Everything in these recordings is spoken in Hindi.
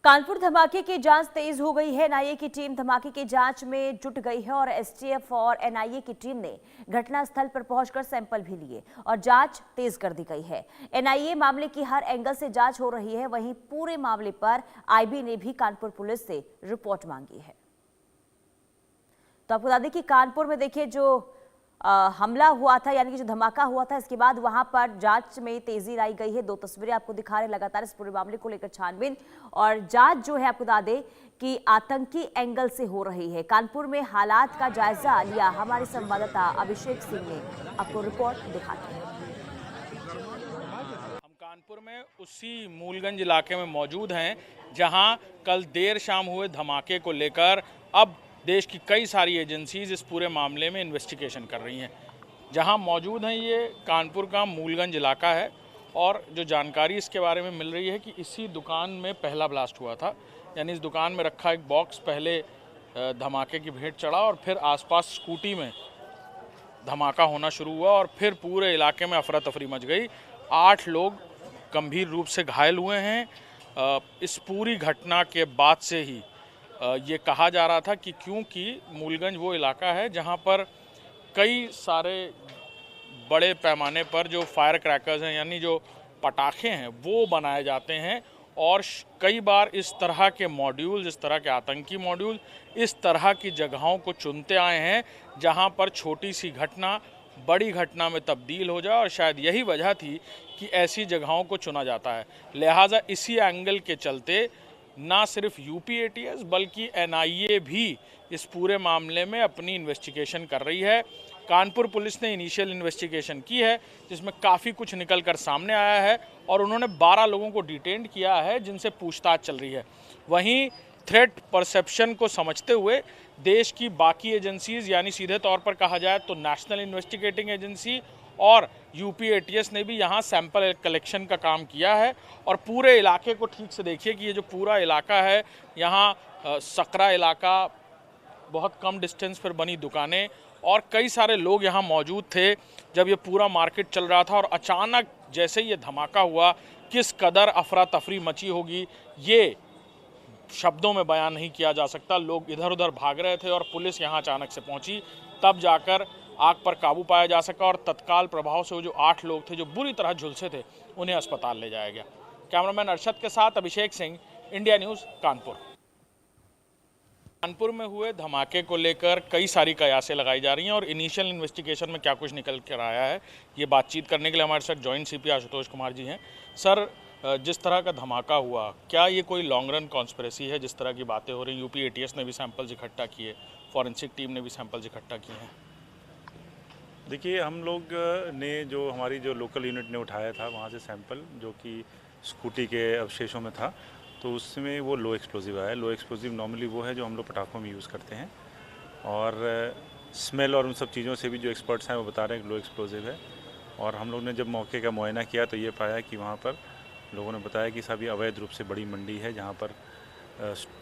कानपुर धमाके की जांच तेज हो गई है। एनआईए की टीम धमाके की जांच में जुट गई है और एसटीएफ और एनआईए की टीम ने घटनास्थल पर पहुंचकर सैंपल भी लिए और जांच तेज कर दी गई है। एनआईए मामले की हर एंगल से जांच हो रही है। वहीं पूरे मामले पर आईबी ने भी कानपुर पुलिस से रिपोर्ट मांगी है। तो आपको बता दें कि कानपुर में देखिए जो हमला हुआ था, यानी कि जो धमाका हुआ था, इसके बाद वहां पर जांच में तेजी लाई गई है। दो तस्वीरें आपको दिखा रहे हैं। लगातार इस पूरे मामले को लेकर छानबीन और जांच जो है आपको बता दें कि आतंकी एंगल से हो रही है। कानपुर में हालात का जायजा लिया हमारे संवाददाता अभिषेक सिंह ने। आपको रिपोर्ट दिखाते हैं। हम कानपुर में उसी मूलगंज इलाके में मौजूद हैं जहां कल देर शाम हुए धमाके को लेकर अब देश की कई सारी एजेंसीज इस पूरे मामले में इन्वेस्टिगेशन कर रही हैं। जहां मौजूद हैं ये कानपुर का मूलगंज इलाका है और जो जानकारी इसके बारे में मिल रही है कि इसी दुकान में पहला ब्लास्ट हुआ था। यानी इस दुकान में रखा एक बॉक्स पहले धमाके की भेंट चढ़ा और फिर आसपास स्कूटी में धमाका होना शुरू हुआ और फिर पूरे इलाके में अफरा तफरी मच गई। 8 लोग गंभीर रूप से घायल हुए हैं। इस पूरी घटना के बाद से ही ये कहा जा रहा था कि क्योंकि मूलगंज वो इलाका है जहां पर कई सारे बड़े पैमाने पर जो फायर क्रैकर्स हैं, यानी जो पटाखे हैं, वो बनाए जाते हैं और कई बार इस तरह के मॉड्यूल्स, इस तरह के आतंकी मॉड्यूल इस तरह की जगहों को चुनते आए हैं जहां पर छोटी सी घटना बड़ी घटना में तब्दील हो जाए और शायद यही वजह थी कि ऐसी जगहों को चुना जाता है। लिहाजा इसी एंगल के चलते ना सिर्फ यूपी एटीएस बल्कि एनआईए भी इस पूरे मामले में अपनी इन्वेस्टिगेशन कर रही है। कानपुर पुलिस ने इनिशियल इन्वेस्टिगेशन की है जिसमें काफ़ी कुछ निकल कर सामने आया है और उन्होंने 12 लोगों को डिटेन किया है जिनसे पूछताछ चल रही है। वहीं थ्रेट परसेप्शन को समझते हुए देश की बाकी एजेंसीज, यानी सीधे तौर पर कहा जाए तो नेशनल इन्वेस्टिगेटिंग एजेंसी और यूपी एटीएस ने भी यहाँ सैंपल कलेक्शन का काम किया है। और पूरे इलाके को ठीक से देखिए कि ये जो पूरा इलाका है, यहाँ सकरा इलाका, बहुत कम डिस्टेंस पर बनी दुकानें और कई सारे लोग यहाँ मौजूद थे जब ये पूरा मार्केट चल रहा था। और अचानक जैसे ये धमाका हुआ, किस कदर अफरा तफरी मची होगी ये शब्दों में बयान नहीं किया जा सकता। लोग इधर उधर भाग रहे थे और पुलिस यहाँ अचानक से पहुंची, तब जाकर आग पर काबू पाया जा सका और तत्काल प्रभाव से वो जो 8 लोग थे जो बुरी तरह झुलसे थे उन्हें अस्पताल ले जाया गया। कैमरामैन अरशद के साथ अभिषेक सिंह, इंडिया न्यूज़, कानपुर। कानपुर में हुए धमाके को लेकर कई सारी कयासें लगाई जा रही हैं और इनिशियल इन्वेस्टिगेशन में क्या कुछ निकल कर आया है, ये बातचीत करने के लिए हमारे साथ जॉइंट सीपी आशुतोष कुमार जी हैं। सर, जिस तरह का धमाका हुआ, क्या ये कोई लॉन्ग रन कॉन्स्पिरेसी है? जिस तरह की बातें हो रही, यूपी एटीएस ने भी सैंपल्स इकट्ठा किए, फॉरेंसिक टीम ने भी सैंपल्स इकट्ठा किए हैं। देखिए, हम लोग ने जो हमारी जो लोकल यूनिट ने उठाया था वहाँ से सैंपल, जो कि स्कूटी के अवशेषों में था, तो उसमें वो लो एक्सप्लोजिव आया। लो एक्सप्लोजिव नॉर्मली वो है जो हम लोग पटाखों में यूज़ करते हैं और स्मेल और उन सब चीज़ों से भी जो एक्सपर्ट्स हैं वो बता रहे हैं कि लो एक्सप्लोजिव है। और हम लोग ने जब मौके का मुआयना किया तो ये पाया कि वहाँ पर लोगों ने बताया कि सभी अवैध रूप से बड़ी मंडी है जहाँ पर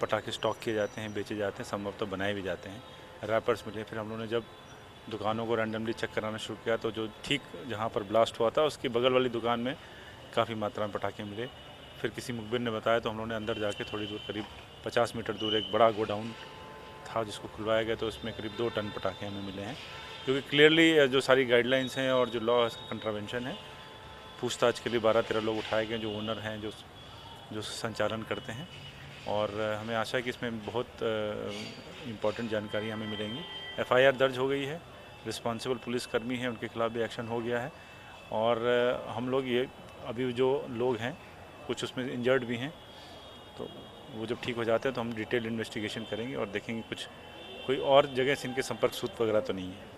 पटाखे स्टॉक किए जाते हैं, बेचे जाते हैं, संभवतः बनाए भी जाते हैं। रैपर्स मिले। फिर हम लोगों ने जब दुकानों को रैंडमली चेक कराना शुरू किया तो जो ठीक जहाँ पर ब्लास्ट हुआ था उसकी बगल वाली दुकान में काफ़ी मात्रा में पटाखे मिले। फिर किसी मुखबिर ने बताया तो हम लोगों ने अंदर जाके थोड़ी दूर, करीब 50 मीटर दूर, एक बड़ा गोडाउन था जिसको खुलवाया गया, तो उसमें करीब 2 टन पटाखे हमें मिले हैं, क्योंकि क्लियरली जो सारी गाइडलाइंस हैं और जो लॉ कंट्रावेंशन है। पूछताछ के लिए 12-13 लोग उठाए गए जो ओनर हैं, जो संचालन करते हैं, और हमें आशा है कि इसमें बहुत इम्पोर्टेंट जानकारी हमें मिलेंगी। FIR दर्ज हो गई है, रिस्पॉन्सिबल पुलिसकर्मी हैं, उनके खिलाफ भी एक्शन हो गया है। और हम लोग ये अभी जो लोग हैं कुछ उसमें इंजर्ड भी हैं, तो वो जब ठीक हो जाते हैं तो हम डिटेल इन्वेस्टिगेशन करेंगे और देखेंगे कुछ कोई और जगह से इनके संपर्क सूत्र वगैरह तो नहीं है।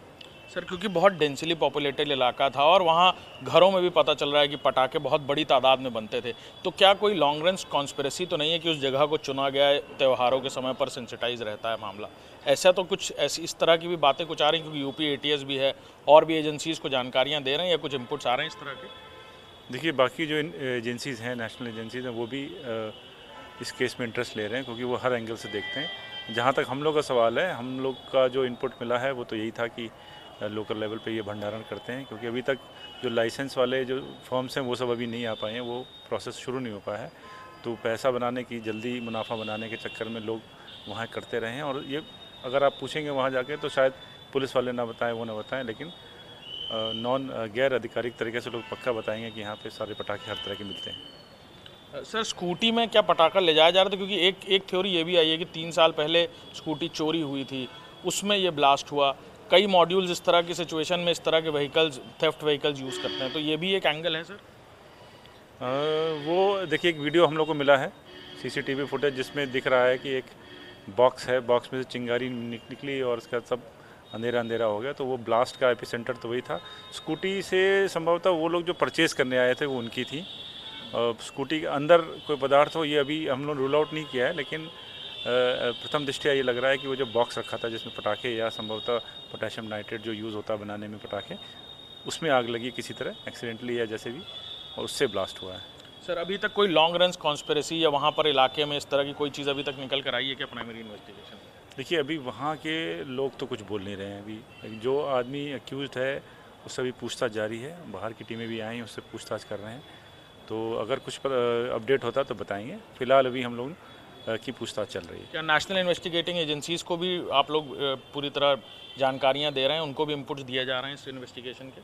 सर, क्योंकि बहुत डेंसली पॉपुलेटेड इलाका था और वहाँ घरों में भी पता चल रहा है कि पटाखे बहुत बड़ी तादाद में बनते थे, तो क्या कोई लॉन्ग रेंज कॉन्स्पिरेसी तो नहीं है कि उस जगह को चुना गया है? त्योहारों के समय पर सेंसिटाइज रहता है मामला, ऐसा तो कुछ ऐसी इस तरह की भी बातें कुछ आ रही हैं? क्योंकि यूपी एटीएस भी है और भी एजेंसीज़ को जानकारियाँ दे रहे हैं या कुछ इनपुट्स आ रहे हैं इस तरह के? देखिए, बाकी जो एजेंसीज़ हैं, नेशनल एजेंसीज़ हैं, वो भी इस केस में इंटरेस्ट ले रहे हैं, क्योंकि वो हर एंगल से देखते हैं। जहाँ तक हम लोग का सवाल है, हम लोग का जो इनपुट मिला है वो तो यही था कि लोकल लेवल पे ये भंडारण करते हैं, क्योंकि अभी तक जो लाइसेंस वाले जो फर्म्स हैं वो सब अभी नहीं आ पाए हैं, वो प्रोसेस शुरू नहीं हो पाया है। तो पैसा बनाने की, जल्दी मुनाफा बनाने के चक्कर में लोग वहाँ करते रहे हैं। और ये अगर आप पूछेंगे वहाँ जाके तो शायद पुलिस वाले ना बताएं, वो ना बताएं, लेकिन गैर आधिकारिक तरीके से लोग पक्का बताएंगे कि यहाँ पे सारे पटाखे हर तरह के मिलते हैं। सर स्कूटी में क्या पटाखा ले जाया जा रहा था? क्योंकि एक थ्योरी ये भी आई है कि 3 साल पहले स्कूटी चोरी हुई थी, उसमें ये ब्लास्ट हुआ। कई मॉड्यूल्स इस तरह की सिचुएशन में इस तरह के व्हीकल्स, थेफ्ट व्हीकल्स यूज़ करते हैं, तो ये भी एक एंगल है सर? वो देखिए, एक वीडियो हम लोग को मिला है, सीसीटीवी फुटेज, जिसमें दिख रहा है कि एक बॉक्स है, बॉक्स में से चिंगारी निकली और उसका सब अंधेरा अंधेरा हो गया। तो वो ब्लास्ट का एपिसेंटर तो वही था। स्कूटी से संभवतः वो लोग जो परचेज करने आए थे वो उनकी थी। स्कूटी के अंदर कोई पदार्थ हो, ये अभी हम लोग रूल आउट नहीं किया है, लेकिन प्रथम दृष्टया ये लग रहा है कि वो जो बॉक्स रखा था जिसमें पटाखे या संभवतः पोटेशियम नाइट्रेट जो यूज़ होता है बनाने में पटाखे, उसमें आग लगी किसी तरह एक्सीडेंटली या जैसे भी, और उससे ब्लास्ट हुआ है। सर अभी तक कोई लॉन्ग रन कॉन्स्पिरेसी या वहाँ पर इलाके में इस तरह की कोई चीज़ अभी तक निकल कर आई है क्या प्राइमरी इन्वेस्टिगेशन? देखिए, अभी वहाँ के लोग तो कुछ बोल नहीं रहे हैं। अभी जो आदमी अक्यूज़ड है उससे अभी पूछताछ जारी है, बाहर की टीमें भी आई हैं, उससे पूछताछ कर रहे हैं। तो अगर कुछ पर अपडेट होता तो बताएंगे। फिलहाल अभी हम लोग की पूछताछ चल रही है। क्या नेशनल इन्वेस्टिगेटिंग एजेंसीज को भी आप लोग पूरी तरह जानकारियाँ दे रहे हैं, उनको भी इनपुट्स दिए जा रहे हैं इस इन्वेस्टिगेशन के?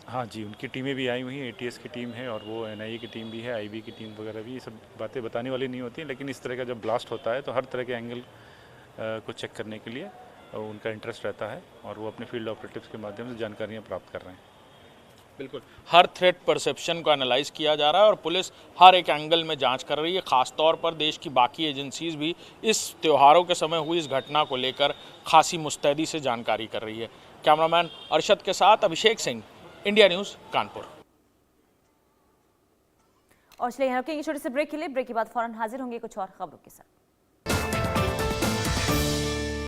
हाँ जी, उनकी टीमें भी आई हुई हैं, ATS की टीम है और वो NIA की टीम भी है, IB की टीम वगैरह भी। ये सब बातें बताने वाली नहीं होती, लेकिन इस तरह का जब ब्लास्ट होता है तो हर तरह के एंगल को चेक करने के लिए उनका इंटरेस्ट रहता है और वो अपने फील्ड ऑपरेटिव्स के माध्यम से जानकारियाँ प्राप्त कर रहे हैं। बिल्कुल, हर थ्रेट परसेप्शन को एनालाइज किया जा रहा है और पुलिस हर एक एंगल में जांच कर रही है। खासतौर पर देश की बाकी एजेंसीज भी इस त्योहारों के समय हुई इस घटना को लेकर खासी मुस्तैदी से जानकारी कर रही है। कैमरामैन अरशद के साथ अभिषेक सिंह, इंडिया न्यूज़, कानपुर। और चलिए यहाँ रुकेंगे छोटे से ब्रेक के लिए। ब्रेक के बाद फौरन हाजिर होंगे कुछ और खबरों के साथ।